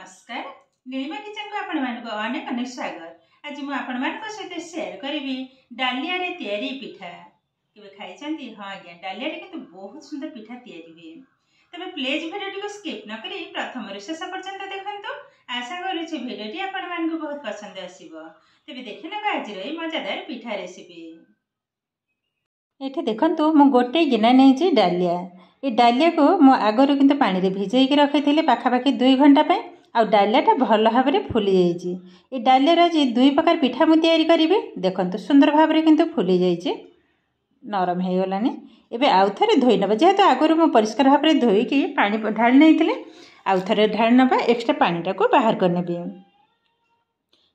नमस्कार नीलिमा किचन को आपण मानको अनेक अनेक स्वागत। आज मु आपण मानको सहित शेयर करिवि डालिया रे तयारी पिठा। केबे खाइछंती? हां आज्ञा, डालिया रे किंतु बहुत सुंदर पिठा तयारी हुए। तबे प्लीज वीडियो को स्किप न करी प्रथम रु शेष पर्यंत देखंतु। आशा करूछि वीडियोटी आपण मानको बहुत पसंद आसीबो। तबे देखिनेबा आज रे मजादार पिठा रेसिपी। एठे देखंतु मु गोटे गिना नेछि डालिया। ये डालिया को मु आगरु किंतु पानी रे भिजेई के रखिथिले पाखापाखि 2 घंटा पे। आ डालियाटा भल भाव में फुली जाइए। ये डालिया आज 2 प्रकार पिठा मुझे तैयारी करी। देखो सुंदर भाव में किंतु फुली जाइए, नरम हो गलानी। एबे आउ थे धोई नबा, जेहेतु आगुरी मुझे परिष्कार भाव में धोईकी पानी ढाली नहीं आउ थे ढाली नबा। एक्सट्रा पानीटा को बाहर करने।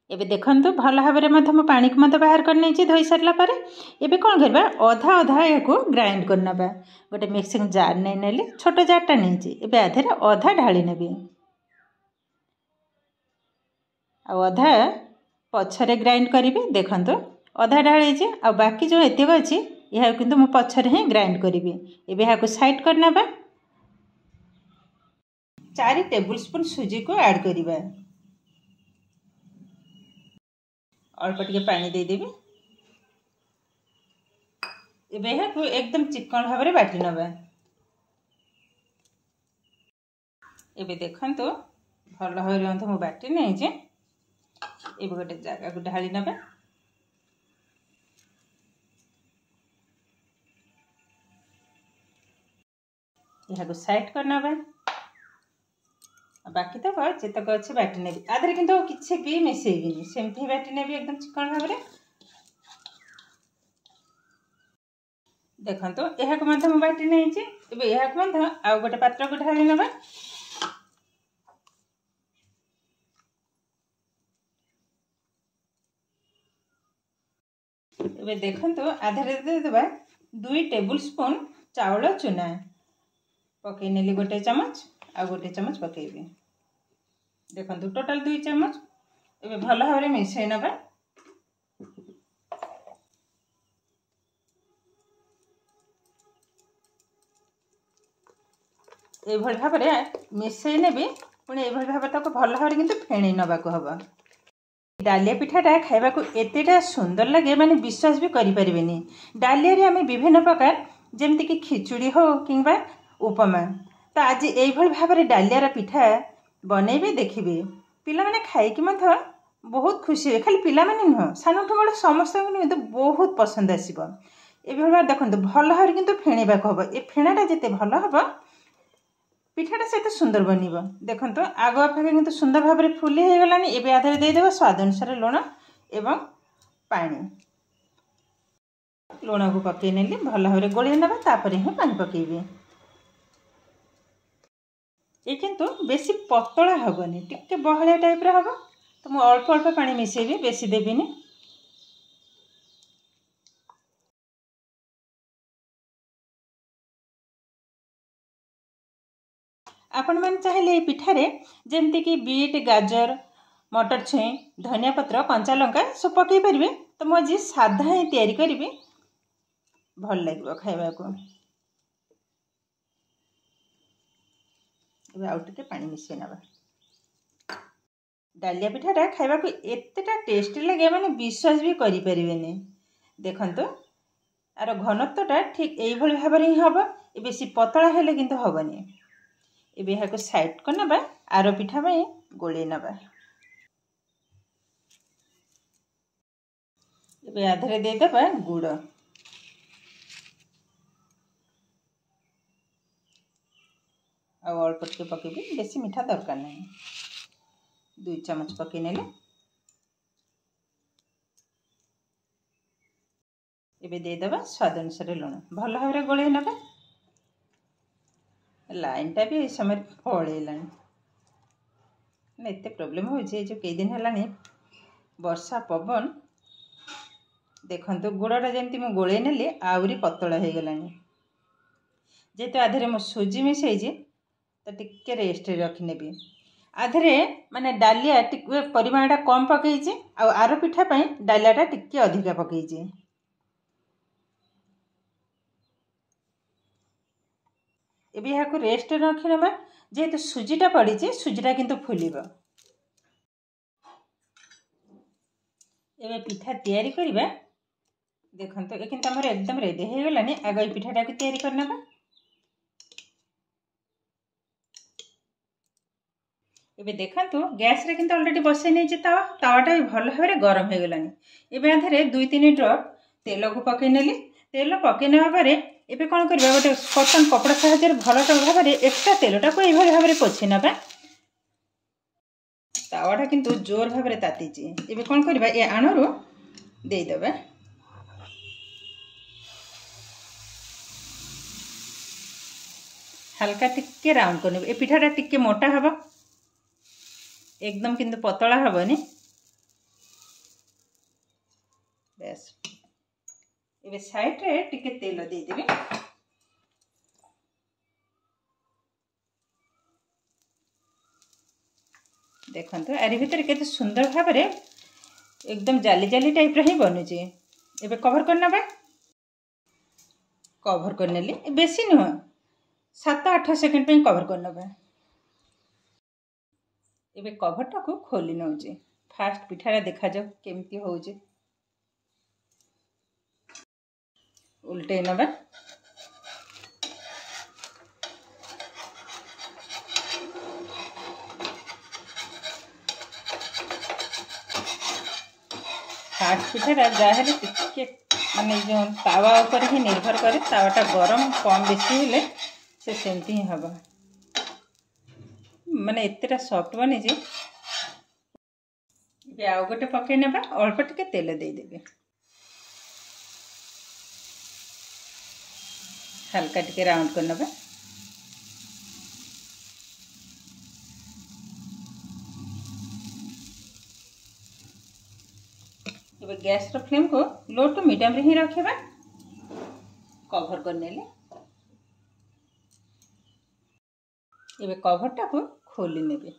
एबे देखंतु भल भाव में पानी को बाहर करने धोई सारा पर। एबे कौन करबा, अधा अधा या ग्राइंड करनबा। गोटे मिक्सिंग जार नहीं नेली, छोट जारटा नहीं। एबे आधे अधा ढाली नेबी अधा पछरे ग्राइंड करी। देखंतु अधा ढाली आ बाकी जो एतिक अच्छी यह किंतु मु पछरे ही ग्राइंड करी। एबे यहाँ साइड करनबा। 4 टेबुल स्पून सुजी को ऐड करिबा। अल्प टिके पानी दे देबी। एबे यहाँ एकदम चिकन भाव में बाटी नबा। एबे देखंतु भल भाव में बाटी नहीं। एबे गोटे जगह को ढाली नबा। यहाँ को साइड करना। बाकी तक जितक अच्छे बाटी नेबी। आधे किंतु किसी भी मिसेबी, सेमती बाटी नेबी एकदम चिकन भाव में। देखंतु यहाँ को बाटी नहीं। एबे यहाँ को आउ गोटे पात्र को ढाली नबा। एबे देखंतु आधारे दे देबा 2 टेबुल स्पून चावल चूना पकई नेली। गोटे चम्मच आ गोटे चम्मच पकेबी। देखंतु टोटल 2 चम्मच। एबे भल भाव में मिसई नबा। ए भल भाव में मिसई नेबी। पुणी ए भल भाव तक भल भाव किंतु फेणी नबा को हबा। डालिया पिठाटा खाइबा को एतेटा सुंदर लगे माने विश्वास भी करि परिबेनी। डालिया रे हमें विभिन्न प्रकार जेमति कि खिचुड़ी हो किंबा उपमा। तो आज एई भल भाव में डालिया रा पिठा बनेबे देखिबे। पिला माने खाइ कि मथ बहुत खुशी हे। खाली पिला माने न सानठु बड़ समस्त को बहुत पसंद आसीबो। ए भल भाव देखंतु भल भाव किंतु फेणीबा को हबो। ए फेणाटा जते भल हबो पिठाटा से सुंदर बनिबो। देखंतु आगो अपेक्षा किंतु सुंदर भाव में फुली हो गलानी। एबे आधे दे देबो स्वाद अनुसार लूण एवं पानी। लूण को पकई नेली, भल भाव में गोली नबा। तापर ही पानी पकेबी। ये किंतु बेसी पतला हबनी, टिके बहलिया टाइप रे हबो। तो मु अल्प अल्प पानी मिसेबी, बेसी देबिनी। आपण मैंने चाहिए पिठारे जेमती कि बीट, गाजर, मटर छुई, धनिया पत्र, कंचा लंका सब पकई पारे। तो मुझे साधा ही तैयारी करी, भल लगे खाइबा को। आउ टिके पानी मिसई नबा। डालिया पिठाटा खाइबा को एतेटा टेस्टी लगे माने विश्वास भी करि परिबेनी। देखंतु आर घनत्वटा ठीक एई भली भाव रे हबो। ए बेसी पतला हेले किंतु हबनी। एबे यहाँ को साइड कर नबा। आरो पिठा में गोले नबा। एबे आधरे दे देबा गुड़। आ अल्प टिके पकेबी, बेसी मीठा दरकार नहीं। 2 चम्मच पकई नेले। एबे दे देबा स्वाद अनुसार लूण। भल भाव में गोले नबा। लाइनटा भी समय पड़ेलानी। एते प्रोब्लेम हो जो कई दिन है वर्षा पवन। देखंतु गुड़ाटा जमती मु गोले नेली आउरी पतला हो गलानी। जेहेतु आधे मु सुजी मिसई तो टिके रेस्ट रखिनेबी। आधे माने डालिया टिके परिमाणटा कम पकई। आरो पिठा पई डालियाटा टिके अधिका पकई। एबे यहाँ को रेस्ट रखी नबा। जेहेतु सुजीटा पड़ी सुजीटा किंतु फुलिब। एबे पिठा तैयारी करिबा। देखंतु ए किंतु हमर एकदम रेडी हो गलानी। आगे पिठाटा को तैयारी करनबा। एबे देखंतु गैस रे किंतु ऑलरेडी बसै नै जे तावाटा भी भल भाबरे गरम हो गलानी। एबे आधरे 2-3 ड्रॉप तेल को पकै नेली। तेल पकै नेबा परे एबे कोन करबा गोटे कॉटन कपड़ा सहायता भल भाबरे एक्स्ट्रा तेलटा को एभली भाबरे पोछि नबा। तावाटा किंतु जोर भाबरे तातीची। एबे कोन करबा ए आणरो दे देबा। हल्का टिके राउंड करने। ए पिठाटा टिके मोटा हबा, एकदम किंतु पतला हबनी। बस एबे साइड रे टिके तेल दे देबे। देखंतु आरि भीतर केते सुंदर भाबरे एकदम जाली जाली टाइप रे ही बनुची। एबे कवर करनबा। कवर करनेली बेसी नुह 7-8 सेकंड पे कवर करनबा। एबे कवरटा को खोली नउची। फास्ट पिठारा देखा जाओ केमती होउची। उल्टे नबा। फास्ट पिठारा जाहले टिके माने जो तावा ऊपर ही निर्भर करे। तावाटा गरम कम बेसी हेले से सेमती ही हबा। माने एतेटा सॉफ्ट बने जे। ये आउ गोटे पके नेबा। अल्प टिके तेल दे देबे। हल्का टिके राउंड कर नेबा। एबे गैस रो फ्लेम को लो टू मीडियम रे ही रखेबा। कवर कर नेले। एबे कवरटा को खोली नेबे।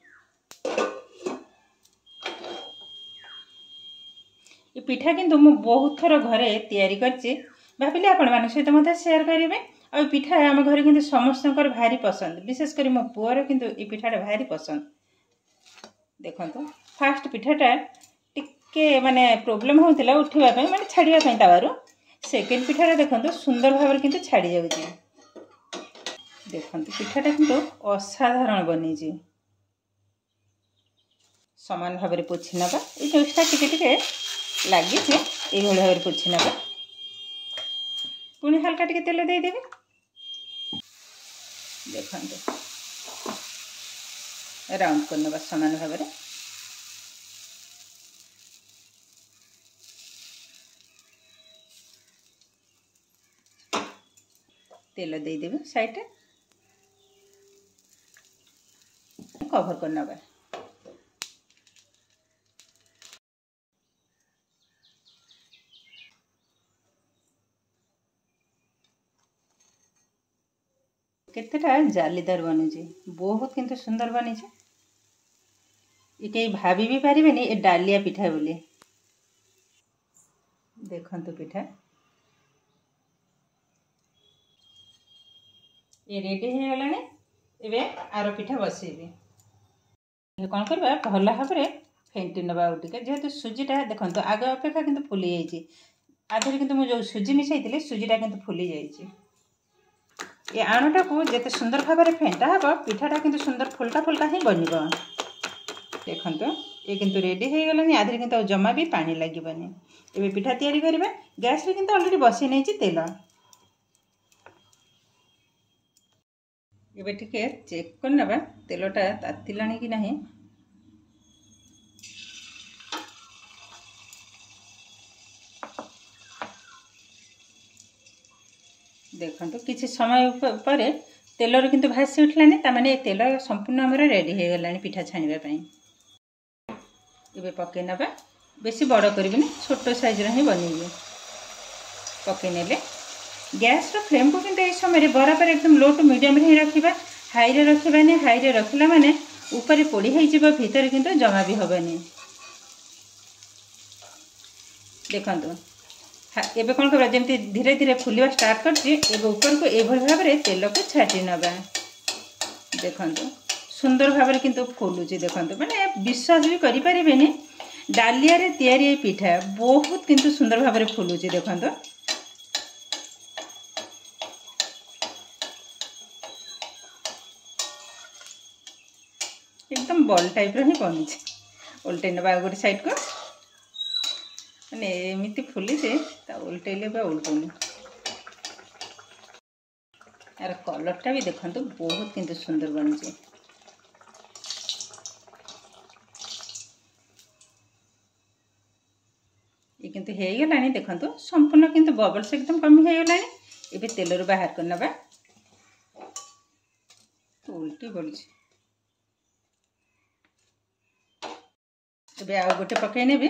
ये पिठा किंतु मु बहुत थर घरे तैयारी करछि। भाबिले आपण मान सहित मते शेयर करिवे। आ पिठा हम घरे किंतु समस्तकर भारी पसंद। विशेष करी मो पुअर किंतु ई पिठाटा भारी पसंद। देखंतु फास्ट पिठाटा टिके माने प्रॉब्लम होतिला उठिबा पई माने छाडिबा पई तावारो। सेकंड पिठाटा देखंतु सुंदर भाबरे किंतु छाडी जाउछि। देखंतु पिठाटा किंतु असाधारण बनी जी। समान भाबरे पोछि नबा। ए जोस्टा टिके टिके लागि छे ए भले भाबरे पोछि नबा। पुनी हल्का टिके तेल दे देबे। देखंतु राउंड कर नबा समान भाबरे। तेल दे देबे साइड रे। कवर कर नबा। केतेटा जालीदार बनुची। बहुत किंतु सुंदर बनी छे। ये कई भाभी भी पारिबेनी ए डालिया पिठा बोली। देखंतु पिठा ये रेडी हो गलानी। एबे आरो पिठा बसेबे। ये कोन करबा भल भाबरे फेंटी नबा उटिके। जेहेतु सुजीटा देखंतु आगे अपेक्षा किंतु फुली जाईची। आधरे किंतु मु जो सुजी मिसाइतिले सुजीटा किंतु फुली जाईची। ये आणटा को जेते सुंदर भाबरे फेंटा हबो पिठाटा किंतु सुंदर फुलका फुलका ही बनिबो। देखंतु ये किंतु रेडी हो गलानी। आधरे किंतु जमा भी पानी लागिबनी। एबे पिठा तैयारी करबा। गैस रे किंतु ऑलरेडी बसि नैची तेल। एबे टिके चेक करनबा तेलटा तातिलानी कि नाही। देखंतु किछि समय पर तेलर किंतु भासी उठलानी। ता माने तेल संपूर्ण हमर रेडी हो गलानी पिठा छानिबा पई। एबे पके नबा। बेसी बड़ करबिनी छोटो साइज रे ही बनेबे। पके नेले गैस रो फ्लेम को किंतु ए समय बराबर एकदम लो टू मीडियम रे ही रखिबा। हाई रे रखिबानी। हाई रे रखिला माने ऊपर पोड़ी होई जिवो भीतर किंतु जमा भी होबनी। देखंतु एबे कोन करबा जेमती धीरे धीरे फुलिबा स्टार्ट करछि। एबे ऊपर को ए भली भाबरे तेल को छाटी नबा। देखंतु सुंदर भाव किंतु फुलुची देखंतु माने विश्वास भी करि परिबेनी डालिया रे तयारी पिठा बहुत किंतु सुंदर भाव फुलुची देखंतु एकदम बॉल टाइप रो ही बनुची उल्टे नबा गोटे साइड को माने एमिति फुली जे ता उल्टेले बा उल्टुनी यार कलरटा भी देखंतु बहुत किंतु सुंदर बनुची ये किंतु हे गलानी देखंतु संपूर्ण किंतु बबल्स एकदम कमी हे गलानी एबे तेल रो बाहर कर नबा उल्टी बोलची एबे आ गोटे पकाई नेबे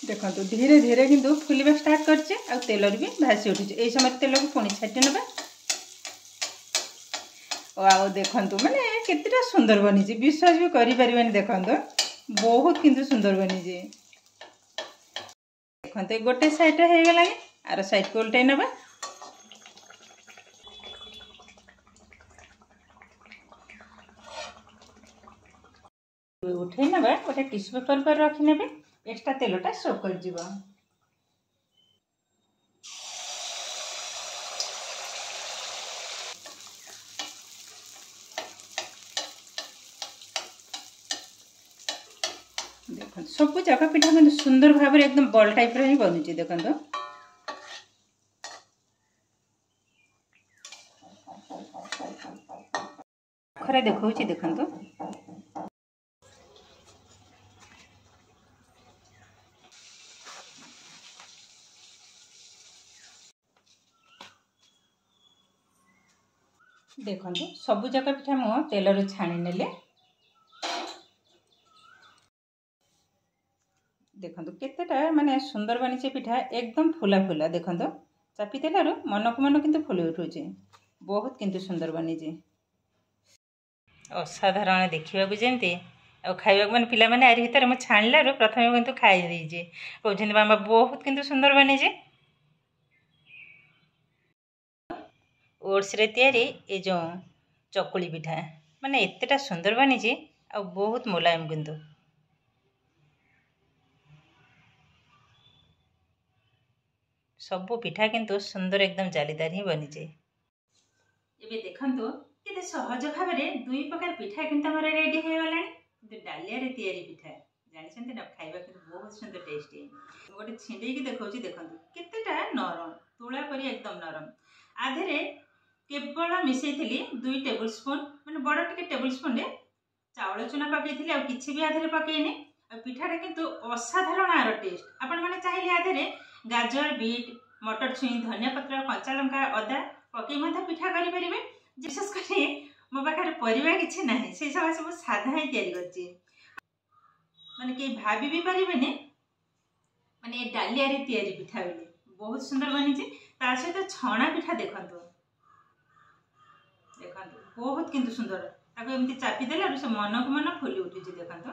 देखो धीरे धीरे किंतु फुलवा स्टार्ट करछे आ तेल भी भासी उठुचे एई समय तेल को पुणी छाटी नबा आ देखंतु माने केतेटा सुंदर बनी विश्वास भी करि परिबेनी देखंतु बहुत किंतु सुंदर बनी देखंतु गोटे side hey Galani are side को उल्टाई नबा उठे नबा गोटे टिश्यू पेपर पर रखि नेबे एक्स्ट्रा तेलटा सोक कर जीवा देखो सब जगह पिठा किंतु सुंदर भाव एकदम बॉल टाइप रे ही बनुची देखंतु खरे देखौची देखंतु देखंतु सबु जगह पिठा मो तेल रो छाणी नेले देखंतु केतेटा माने सुंदर बनी पिठा एकदम फुला फुला देखंतु चापी तेल मन को मन किंतु फुली उठुचे बहुत किंतु सुंदर बनी असाधारण देखा जेमती आ खाइबा माने पिला माने आरि भीतर म छाणला प्रथमे किंतु खाई देजे कहउछन मामा बहुत किंतु सुंदर बनी ओट्स रे तयारी ए जो चकुली पिठा माने एतेटा सुंदर बनी आ बहुत मुलायम किंतु सबु पिठा किंतु सुंदर एकदम जालीदार ही बनी एबे देखंतु केते सहज भाव में दुई प्रकार पिठा किंतु हमर रेडी हे गलानी किंतु डालिया रे तयारी पिठा जानिसंते ना खाइबा किंतु बहुत सुंदर टेस्टी गोटे छिंडे की देखौची देखंतु केतेटा नरम तुला परी एकदम नरम आधेरे केवल मिसई 2 टेबल स्पून माने बड़ टिके टेबल स्पून रे चावल चूना पकई आ किछि भी आधेरे पकईने आ पिठाटा किंतु असाधारण आर टेस्ट आपण माने चाहिले आधेरे गाजर बीट मटर छुई धनिया पत्र कंचा लंका अदा पकई मधा पिठा करि परिबे विशेष करी मो पाखरे परिबा किछि नाही से सब साधा ही तयारी करछि माने के भाबी भी परिबेने माने डालिया रे तयारी पिठा बोली बहुत सुंदर बनी ता सहित छणा पिठा देखंतु देखंतु बहुत किंतु सुंदर ताको एमती चापी देला से मन को मन फुली उठी देखंतु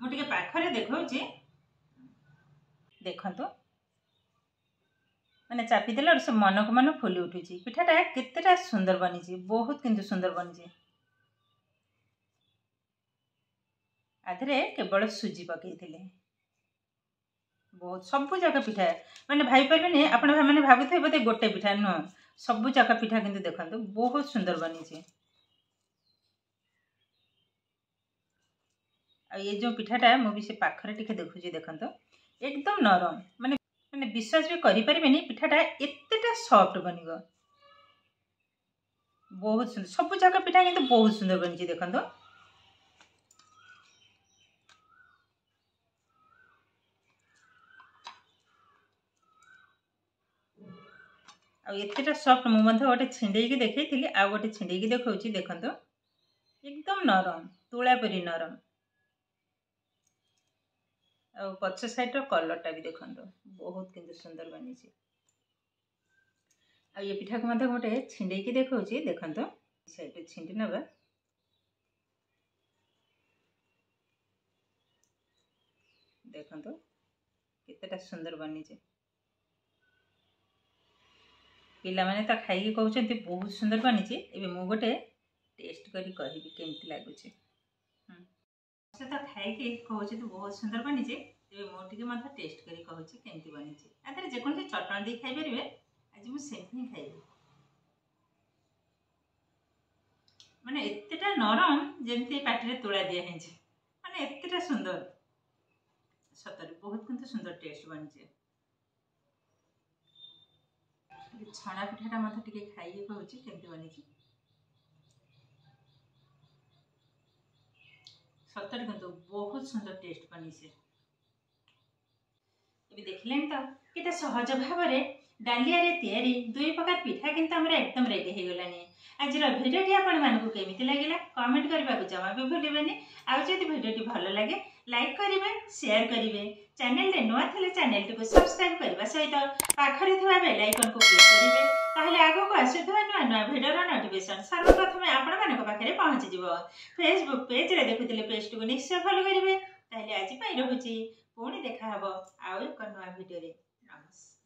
मो टिके पाखरे देखौची देखंतु माने चापी देला से मन को मन फुली उठी पिठाटा केतेटा सुंदर बनी बहुत किंतु सुंदर बनी आधरे केवल सुजी पकई बहुत सबु जगह पिठा माने भाई पारे आपण मैंने भावुथे बोधे गोटे पिठा नुह सबु जगह पिठा किंतु देखंतु बहुत सुंदर बनी आ ये जो पिठाटा मुझे से पाखरे टिके देखुची देखंतु एकदम नरम माने माने विश्वास भी करि परिबेनी पिठाटा एतेटा सॉफ्ट बनिगो बहुत सुंदर सबु जगह पिठा किंतु बहुत सुंदर बनी देखंतु आ एतेटा सॉफ्ट मु मध्य गोटे छिंडे की देखई आ गोटे छिंडे की देखौची देखंतु एकदम नरम तुला परी नरम आ पछ साइड रो कलरटा भी देखंतु बहुत किंतु सुंदर बनी आ ये पिठा को मध्य गोटे छिंडे की देखौची देखंतु साइड छिंडी नबा देखंतु केतेटा सुंदर बनी पिला माने तो खाई कहते बहुत सुंदर बनी एबे मु गोटे टेस्ट करी कहबी केमती लागुचे से तो खाई कहते तो बहुत सुंदर बनी एबे मु टिके मत टेस्ट करी कहूची केमती बनी आधे जेकोसी चटणी दे खाई परिबे आज मु सेमती खाइबी माने एतेटा नरम जेमती पाटिरे तोड़ा दिया है माने एतेटा सुंदर सतरे बहुत किंतु सुंदर टेस्ट बनी छणा पिठाटा मत टिके खाइए कहूची केमती बनी सतरे किंतु बहुत सुंदर टेस्ट बनी देखिले तो केते सहज भाव डालिया रे तैयारी दुई प्रकार पिठा किंतु हमर एकदम रेडी हो गलानी आज भिडियोटी आपको केमिति लगिला कमेंट करने को जमा भी भूलें आउ जदि भिडियोटी भल लगे लाइक करेंगे शेयर करेंगे चैनल रे नुआ थे चैनल टी को सब्सक्राइब करने सहित पाखरे थिबा बेल आइकन को क्लिक करेंगे ताहले आगो को आसुथबा नुआ नुआ भिडियोर नोटिफिकेशन सर्वप्रथम आपण मानक पाखरे पहुंची जिवो फेसबुक पेज रे देखुतिले पेज को निश्चय फॉलो करेंगे ताहले आज पई रहूची पुणी देखा हबो आउ एक नुआ भिडियो रे नमस्कार।